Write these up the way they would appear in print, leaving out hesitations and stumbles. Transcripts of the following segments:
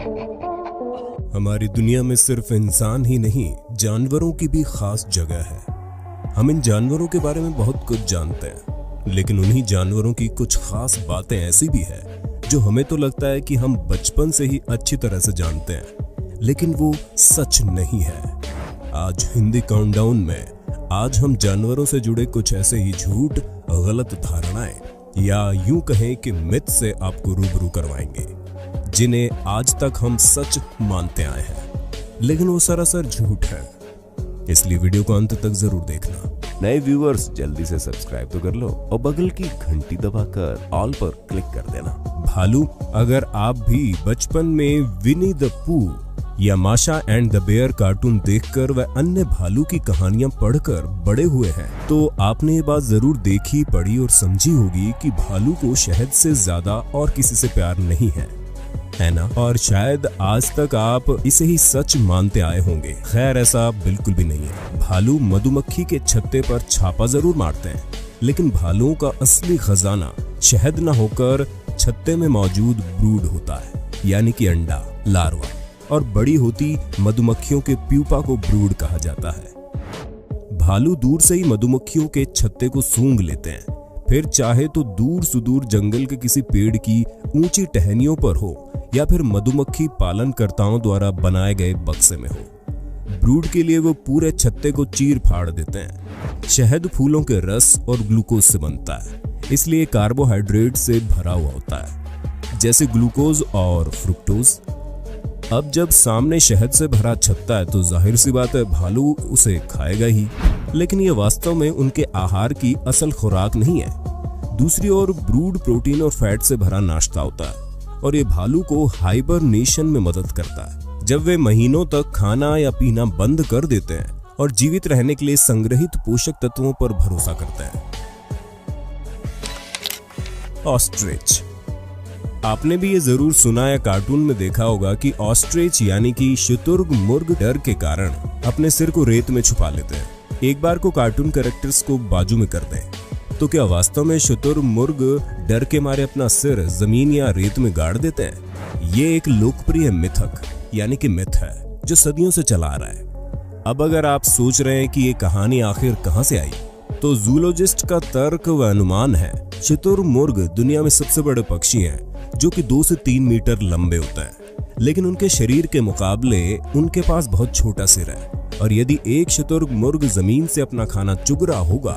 हमारी दुनिया में सिर्फ इंसान ही नहीं, जानवरों की भी खास जगह है। हम इन जानवरों के बारे में बहुत कुछ जानते हैं, लेकिन उन्हीं जानवरों की कुछ खास बातें ऐसी भी है जो हमें तो लगता है कि हम बचपन से ही अच्छी तरह से जानते हैं, लेकिन वो सच नहीं है। आज हिंदी काउंटडाउन में आज हम जानवरों से जुड़े कुछ ऐसे ही झूठ, गलत धारणाएं या यूं कहें कि मिथ से आपको रूबरू करवाएंगे, जिन्हें आज तक हम सच मानते आए हैं, लेकिन वो सरासर झूठ है। इसलिए वीडियो को अंत तक जरूर देखना। नए व्यूअर्स जल्दी से सब्सक्राइब तो कर लो और बगल की घंटी दबाकर ऑल पर क्लिक कर देना। भालू, अगर आप भी बचपन में विनी द पू या माशा एंड द बेयर कार्टून देखकर व अन्य भालू की कहानियां पढ़कर बड़े हुए हैं, तो आपने ये बात जरूर देखी, पढ़ी और समझी होगी कि भालू को शहद से ज्यादा और किसी से प्यार नहीं है ना? और शायद आज तक आप इसे ही सच मानते आए होंगे। खैर, ऐसा बिल्कुल भी नहीं है। भालू मधुमक्खी के छत्ते पर छापा जरूर मारते हैं, लेकिन भालुओं का असली खजाना शहद न होकर छत्ते में मौजूद ब्रूड होता है, यानी कि अंडा, लार्वा, और बड़ी होती मधुमक्खियों के प्यूपा को ब्रूड कहा जाता है। भालू दूर से ही मधुमक्खियों के छत्ते को सूंघ लेते हैं, फिर चाहे तो दूर सुदूर जंगल के किसी पेड़ की ऊंची टहनियों पर हो या फिर मधुमक्खी पालनकर्ताओं द्वारा बनाए गए बक्से में हो, ब्रूड के लिए वो पूरे छत्ते को चीर फाड़ देते हैं। शहद फूलों के रस और ग्लूकोज से बनता है, इसलिए कार्बोहाइड्रेट से भरा हुआ होता है, जैसे ग्लूकोज और फ्रुक्टोज। अब जब सामने शहद से भरा छत्ता है तो जाहिर सी बात है भालू उसे खाएगा ही, लेकिन ये वास्तव में उनके आहार की असल खुराक नहीं है। दूसरी ओर ब्रूड प्रोटीन और फैट से भरा नाश्ता होता है और ये भालू को हाइबरनेशन में मदद करता है, जब वे महीनों तक खाना या पीना बंद कर देते हैं और जीवित रहने के लिए संग्रहित पोषक तत्वों पर भरोसा करते हैं। ऑस्ट्रिच, आपने भी ये जरूर सुना या कार्टून में देखा होगा कि ऑस्ट्रिच यानी कि शुतुरमुर्ग डर के कारण अपने सिर को रेत में छुपा लेते हैं। एक बार को कार्टून कैरेक्टर्स को बाजू में कर दें, तो क्या वास्तव में शुतुरमुर्ग डर के मारे अपना सिर जमीन या रेत में गाड़ देते हैं? ये एक लोकप्रिय मिथक यानी कि मिथ है जो सदियों से चला आ रहा है। अब अगर आप सोच रहे हैं कि ये कहानी आखिर कहां से आई, तो जूलॉजिस्ट का तर्क व अनुमान है शुतुरमुर्ग दुनिया में सबसे बड़े पक्षी हैं जो कि 2 से 3 मीटर लंबे होते हैं, लेकिन उनके शरीर के मुकाबले उनके पास बहुत छोटा सिर है, और यदि एक शुतुरमुर्ग जमीन से अपना खाना चुग रहा होगा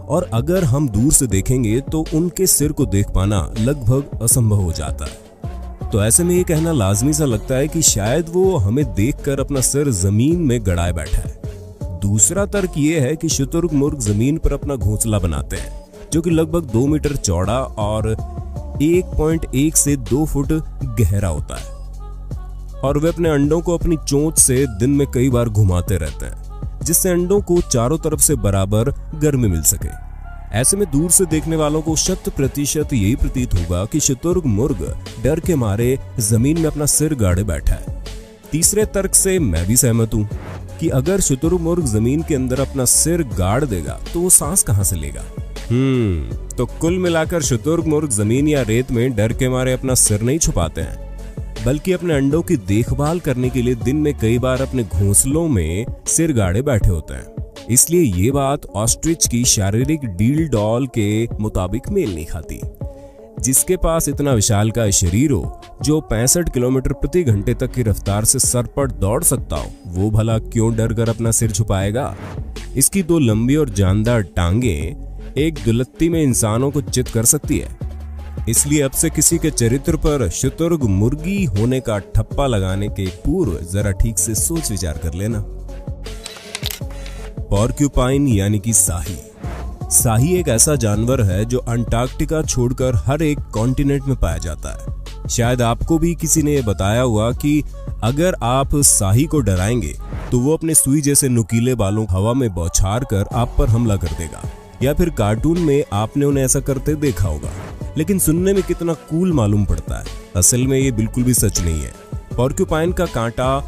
और अगर हम दूर से देखेंगे तो उनके सिर को देख पाना लगभग असंभव हो जाता है। तो ऐसे में ये कहना लाजमी सा लगता है कि शायद वो हमें देखकर अपना सिर जमीन में गड़ाए बैठा है। दूसरा तर्क ये है कि शुतुरमुर्ग जमीन पर अपना घोंसला बनाते हैं, जो कि लगभग 2 मीटर चौड़ा और 1.1 से 2 फुट गहरा होता है, और वे अपने अंडों को अपनी चोंच से दिन में कई बार घुमाते रहते हैं, जिससे अंडों को चारों तरफ से बराबर गर्मी मिल सके। ऐसे में दूर से देखने वालों को 100% यही प्रतीत होगा कि शुतुरमुर्ग डर के मारे जमीन में अपना सिर गाड़े बैठा है। तीसरे तर्क से मैं भी सहमत हूं कि अगर शुतुरमुर्ग जमीन के अंदर अपना सिर गाड़ देगा तो वो सांस कहां से लेगा? तो कुल मिलाकर शुतुरमुर्ग जमीन या रेत में डर के मारे अपना सिर नहीं छुपाते हैं, बल्कि अपने अंडों की देखभाल करने के लिए दिन में कई बार अपने घोंसलों में सिर गाड़े बैठे होते हैं। इसलिए ये बात ऑस्ट्रिच की शारीरिक डील डॉल के मुताबिक मेल नहीं खाती। जिसके पास इतना विशालकाय शरीर हो, जो 65 किलोमीटर प्रति घंटे तक की रफ्तार से सरपट दौड़ सकता हो, वो भला क्यों डर कर अपना सिर छुपाएगा? इसकी 2 लंबी और जानदार टांगें एक दुलत्ती में इंसानों को चित कर सकती है। इसलिए अब से किसी के चरित्र पर शुतुरमुर्गी होने का ठप्पा लगाने के पूर्व जरा ठीक से सोच विचार कर लेना। पॉर्क्यूपाइन यानी कि साही। साही एक ऐसा जानवर है जो अंटार्कटिका छोड़कर हर एक कॉन्टिनेंट में पाया जाता है। शायद आपको भी किसी ने बताया हुआ कि अगर आप साही को डराएंगे तो वो अपने सुई जैसे नुकीले बालों हवा में बौछार कर आप पर हमला कर देगा, या फिर कार्टून में आपने उन्हें ऐसा करते देखा होगा। लेकिन सुनने में कितना कूल मालूम पड़ता है, असल में ये बिल्कुल भी सच नहीं है। पॉर्क्यूपाइन का कांटा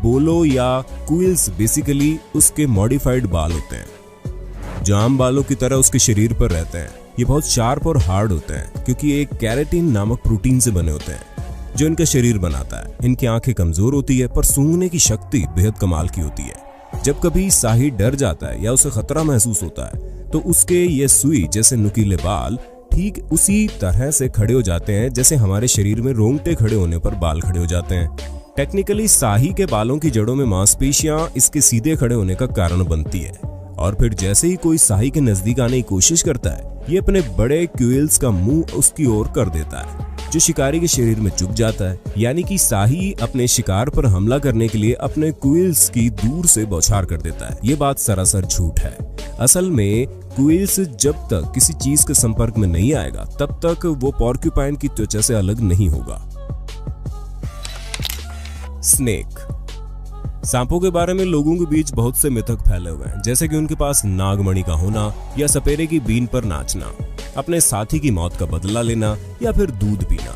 बोलो या क्विल्स बेसिकली उसके मॉडिफाइड बाल होते हैं जो आम बालों की तरह उसके शरीर पर रहते हैं। ये बहुत शार्प और हार्ड होते हैं क्योंकि एक कैरेटिन नामक प्रोटीन से बने होते हैं। जो इनका शरीर बनाता है। इनकी आंखें कमजोर होती है पर सूंघने की शक्ति बेहद कमाल की होती है। जब कभी शाही डर जाता है या उसे खतरा महसूस होता है तो उसके ये सुई जैसे नुकीले बाल ठीक उसी तरह से खड़े हो जाते हैं जैसे हमारे शरीर में रोंगटे खड़े होने पर बाल खड़े हो जाते हैं। टेक्निकली शाही के बालों की जड़ों में मांसपेशियां इसके सीधे खड़े होने का कारण बनती है, और फिर जैसे ही कोई शाही के नजदीक आने की कोशिश करता है ये अपने बड़े क्यूल्स का मुंह उसकी ओर कर देता है, जो शिकारी के शरीर में चुभ जाता है। यानी कि शाही अपने शिकार पर हमला करने के लिए अपने क्यूल्स की दूर से बौछार कर देता है। ये बात सरासर झूठ है। असल में क्यूल्स जब तक किसी चीज के संपर्क में नहीं आएगा तब तक वो पोर्क्यूपाइन की त्वचा से अलग नहीं होगा। स्नेक। सांपों के बारे में लोगों के बीच बहुत से मिथक फैले हुए हैं, जैसे कि उनके पास नागमणि का होना या सपेरे की बीन पर नाचना, अपने साथी की मौत का बदला लेना या फिर दूध पीना।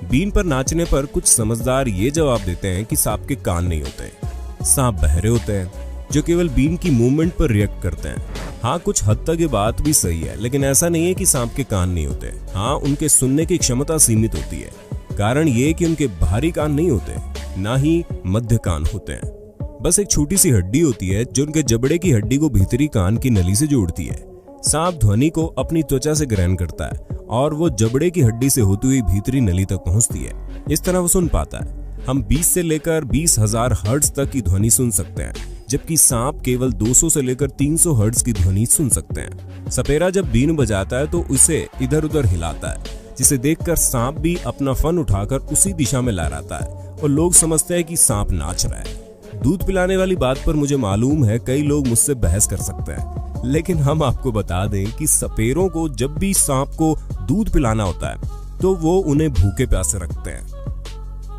बीन पर नाचने पर कुछ समझदार ये जवाब देते हैं कि सांप के कान नहीं होते। सांप बहरे होते हैं जो केवल बीन की मूवमेंट पर रिएक्ट करते हैं। हाँ, कुछ हद तक ये बात भी सही है, लेकिन ऐसा नहीं है कि सांप के कान नहीं होते। हाँ, उनके सुनने की क्षमता सीमित होती है। कारण ये कि उनके बाहरी कान नहीं होते, ना ही मध्य कान होते हैं। बस एक छोटी सी हड्डी होती है जो उनके जबड़े की हड्डी को भीतरी कान की नली से जोड़ती है। सांप ध्वनि को अपनी त्वचा से ग्रहण करता है और वो जबड़े की हड्डी से होती हुई भीतरी नली तक पहुंचती है। इस तरह वो सुन पाता है। हम 20 से लेकर 20,000 हर्ट्ज तक की ध्वनि सुन सकते हैं, जबकि सांप केवल 200 से लेकर 300 हर्ट्ज की ध्वनि सुन सकते हैं। सपेरा जब बीन बजाता है तो उसे इधर उधर हिलाता है, जिसे देखकर सांप भी अपना फन उठाकर उसी दिशा में लहराता है और लोग समझते हैं कि सांप नाच रहा है। दूध पिलाने वाली बात पर मुझे मालूम है कई लोग मुझसे बहस कर सकते हैं, लेकिन हम आपको बता दें कि सपेरों को जब भी सांप को दूध पिलाना होता है तो वो उन्हें भूखे प्यासे रखते हैं।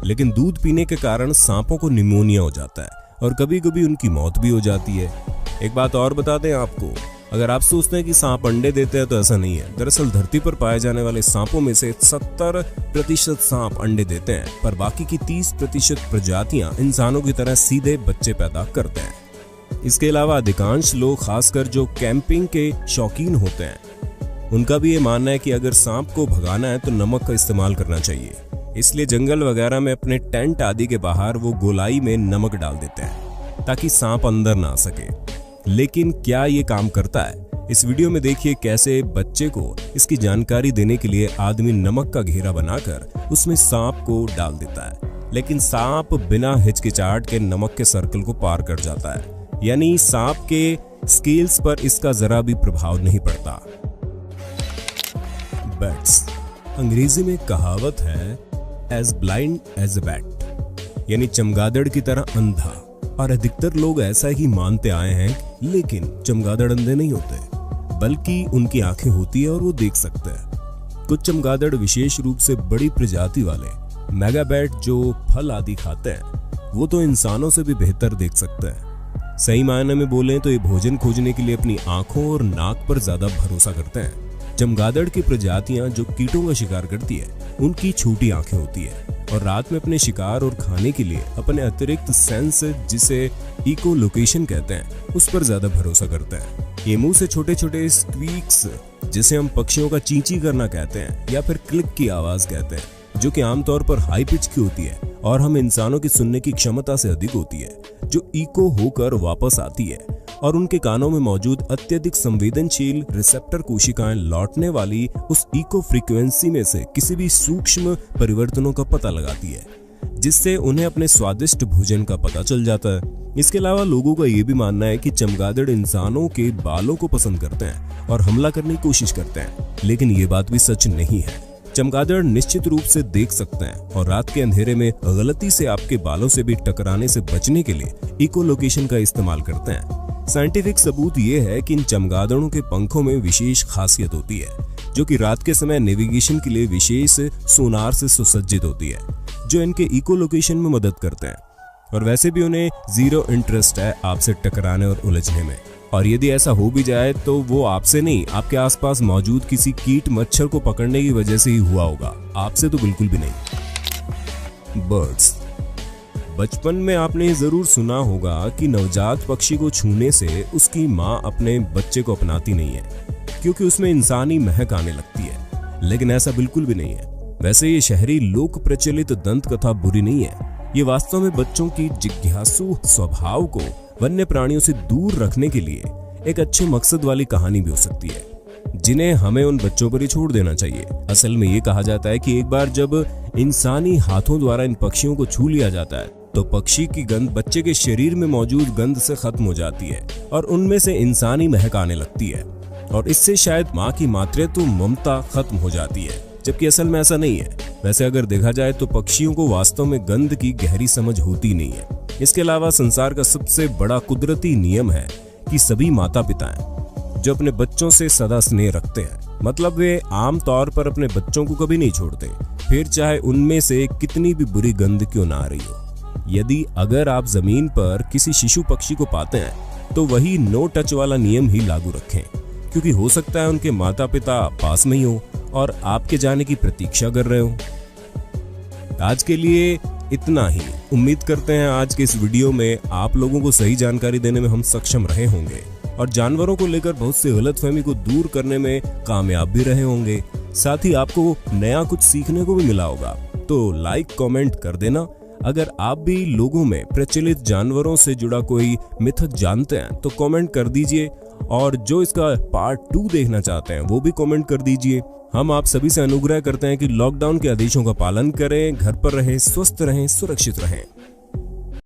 लेकिन दूध पीने के कारण सांपों को निमोनिया हो जाता है और कभी कभी उनकी मौत भी हो जाती है। एक बात और बता दें आपको, अगर आप सोचते हैं कि सांप अंडे देते हैं तो ऐसा नहीं है। दरअसल धरती पर पाए जाने वाले सांपों में से 70% सांप अंडे देते हैं, पर बाकी की 30% प्रजातियां इंसानों की तरह सीधे बच्चे पैदा करते हैं। इसके अलावा अधिकांश लोग, खासकर जो कैंपिंग के शौकीन होते हैं, उनका भी ये मानना है कि अगर सांप को भगाना है तो नमक का इस्तेमाल करना चाहिए। इसलिए जंगल वगैरह में अपने टेंट आदि के बाहर वो गोलाई में नमक डाल देते हैं ताकि सांप अंदर ना आ सके। लेकिन क्या ये काम करता है? इस वीडियो में देखिए कैसे बच्चे को इसकी जानकारी देने के लिए आदमी नमक का घेरा बनाकर उसमें सांप को डाल देता है, लेकिन सांप बिना हिचकिचाहट के नमक के सर्कल को पार कर जाता है। यानी सांप के स्केल्स पर इसका जरा भी प्रभाव नहीं पड़ता। बैट्स। अंग्रेजी में कहावत है as blind as a bat, यानी चमगादड़ की तरह अंधा, और अधिकतर लोग ऐसा ही मानते आए हैं। लेकिन चमगादड़ अंधे नहीं होते, बल्कि उनकी आंखें होती है और वो देख सकते हैं। कुछ चमगादड़ विशेष रूप से बड़ी प्रजाति वाले मेगाबैट जो फल आदि खाते हैं, वो तो इंसानों से भी बेहतर देख सकते हैं। सही मायने में बोलें तो ये भोजन खोजने के लिए अपनी आंखों और नाक पर ज्यादा भरोसा करते हैं। चमगादड़ की प्रजातियां जो कीटों का शिकार करती है, उनकी छोटी आंखें होती है और रात में अपने शिकार और खाने के लिए अपने अतिरिक्त सेंस, जिसे इको लोकेशन कहते हैं, उस पर ज्यादा भरोसा करते हैं। ये मुंह से छोटे छोटे स्क्वीक्स, जिसे हम पक्षियों का चींची करना कहते हैं या फिर क्लिक की आवाज कहते हैं, जो कि आमतौर पर हाई पिच की होती है और हम इंसानों की सुनने की क्षमता से अधिक होती है, जो इको होकर वापस आती है और उनके कानों में मौजूद अत्यधिक संवेदनशील रिसेप्टर कोशिकाएं लौटने वाली उस इको फ्रीक्वेंसी में से किसी भी सूक्ष्म परिवर्तनों का पता लगाती है, जिससे उन्हें अपने स्वादिष्ट भोजन का पता चल जाता है। इसके अलावा लोगों का यह भी मानना है कि चमगादड़ इंसानों के बालों को पसंद करते हैं और हमला करने की कोशिश करते हैं, लेकिन ये बात भी सच नहीं है। चमगादड़ निश्चित रूप से देख सकते हैं और रात के अंधेरे में गलती से आपके बालों से भी टकराने से बचने के लिए इको लोकेशन का इस्तेमाल करते हैं। साइंटिफिक सबूत ये है कि इन चमगादड़ों के पंखों में विशेष खासियत होती है, जो कि रात के समय नेविगेशन के लिए विशेष सोनार से सुसज्जित होती है, जो इनके इको लोकेशन में मदद करते हैं। और वैसे भी उन्हें जीरो इंटरेस्ट है आपसे टकराने और उलझने में, और यदि ऐसा हो भी जाए तो वो आपसे नहीं, आपके आसपास मौजूद किसी कीट मच्छर को पकड़ने की वजह से ही हुआ होगा, आपसे तो बिल्कुल भी नहीं। बर्ड्स। बचपन में आपने जरूर सुना होगा कि नवजात पक्षी को छूने से उसकी माँ अपने बच्चे को अपनाती नहीं है, क्योंकि उसमें इंसानी महक आने लगती है। लेकिन ऐसा बिल्कुल भी नहीं है। वैसे ये शहरी लोक प्रचलित दंत कथा बुरी नहीं है। ये वास्तव में बच्चों की जिज्ञासु स्वभाव को वन्य प्राणियों से दूर रखने के लिए एक अच्छे मकसद वाली कहानी भी हो सकती है, जिन्हें हमें उन बच्चों पर ही छोड़ देना चाहिए। असल में ये कहा जाता है कि एक बार जब इंसानी हाथों द्वारा इन पक्षियों को छू लिया जाता है तो पक्षी की गंध बच्चे के शरीर में मौजूद गंध से खत्म हो जाती है और उनमें से इंसानी महक आने लगती है, और इससे शायद माँ की मातृत्व ममता खत्म हो जाती है, जबकि असल में ऐसा नहीं है। वैसे अगर देखा जाए तो पक्षियों को वास्तव में गंध की गहरी समझ होती नहीं है। इसके अलावा संसार का सबसे बड़ा कुदरती नियम है कि सभी माता पिता हैं जो अपने बच्चों से सदा स्नेह रखते हैं, मतलब वे आम तौर पर अपने बच्चों को कभी नहीं छोड़ते, फिर चाहे उनमें से कितनी भी बुरी गंध क्यों ना आ रही हो। यदि अगर आप जमीन पर किसी शिशु पक्षी को पाते हैं तो वही नो टच वाला नियम ही लागू रखें, क्योंकि हो सकता है उनके माता पिता पास में ही हो और आपके जाने की प्रतीक्षा कर रहे हो। आज के लिए इतना ही। उम्मीद करते हैं आज के इस वीडियो में आप लोगों को सही जानकारी देने में हम सक्षम रहे होंगे और जानवरों को लेकर बहुत सी गलतफहमी को दूर करने में कामयाब भी रहे होंगे। साथ ही आपको नया कुछ सीखने को भी मिला होगा। तो लाइक कमेंट कर देना। अगर आप भी लोगों में प्रचलित जानवरों से जुड़ा कोई मिथक जानते हैं तो कमेंट कर दीजिए, और जो इसका पार्ट 2 देखना चाहते हैं वो भी कमेंट कर दीजिए। हम आप सभी से अनुग्रह करते हैं कि लॉकडाउन के आदेशों का पालन करें, घर पर रहें, स्वस्थ रहें, सुरक्षित रहें।